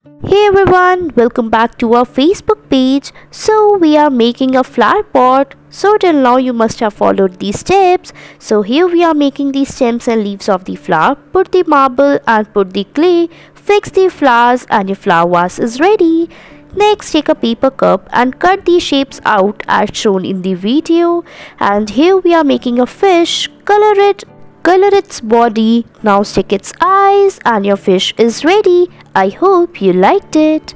Hey everyone, welcome back to our Facebook page. So we are making a flower pot. So till now you must have followed these steps. So here we are making the stems and leaves of the flower. Put the marble and put the clay. Fix the flowers and your flower vase is ready. Next, take a paper cup and cut the shapes out as shown in the video. And here we are making a fish. Color its body. Now stick its eyes and your fish is ready. I hope you liked it.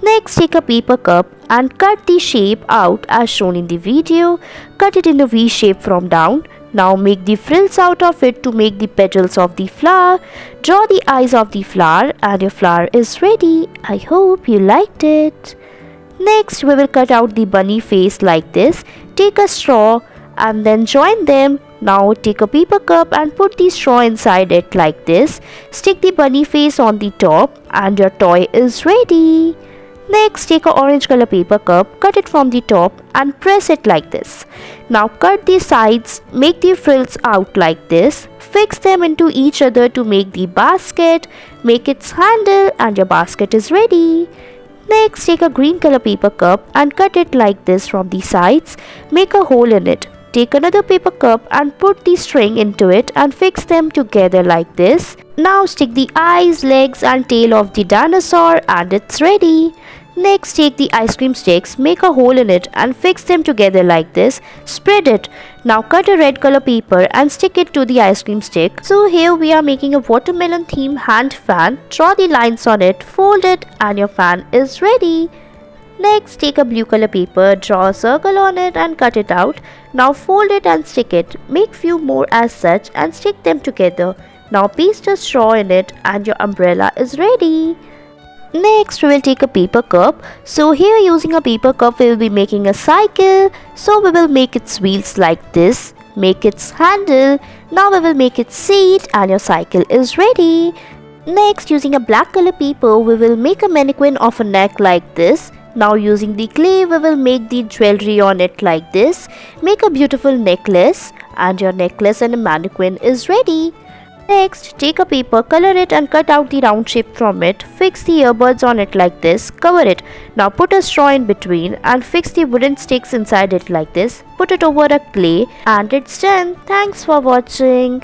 Next, take a paper cup and cut the shape out as shown in the video. Cut it in a V shape from down. Now make the frills out of it to make the petals of the flower. Draw the eyes of the flower and your flower is ready. I hope you liked it. Next, we will cut out the bunny face like this. Take a straw and then join them. Now take a paper cup and put the straw inside it like this. Stick the bunny face on the top and your toy is ready. Next, take a orange color paper cup, cut it from the top and press it like this. Now cut the sides, make the frills out like this. Fix them into each other to make the basket. Make its handle and your basket is ready. Next, take a green color paper cup and cut it like this from the sides. Make a hole in it. Take another paper cup and put the string into it and fix them together like this. Now stick the eyes, legs and tail of the dinosaur and it's ready. Next, take the ice cream sticks, make a hole in it and fix them together like this. Spread it. Now cut a red color paper and stick it to the ice cream stick. So here we are making a watermelon theme hand fan. Draw the lines on it, fold it and your fan is ready. Next, take a blue color paper, draw a circle on it and cut it out. Now fold it and stick it. Make few more as such and stick them together. Now paste a straw in it and your umbrella is ready. Next, we will take a paper cup. So here using a paper cup we will be making a cycle. So we will make its wheels like this. Make its handle. Now we will make its seat and your cycle is ready. Next, using a black color paper we will make a mannequin of a neck like this. Now using the clay we will make the jewelry on it like this. Make a beautiful necklace and your necklace and a mannequin is ready. Next, take a paper, color it and cut out the round shape from it. Fix the earbuds on it like this. Cover it. Now put a straw in between and fix the wooden sticks inside it like this. Put it over a clay and it's done. Thanks for watching.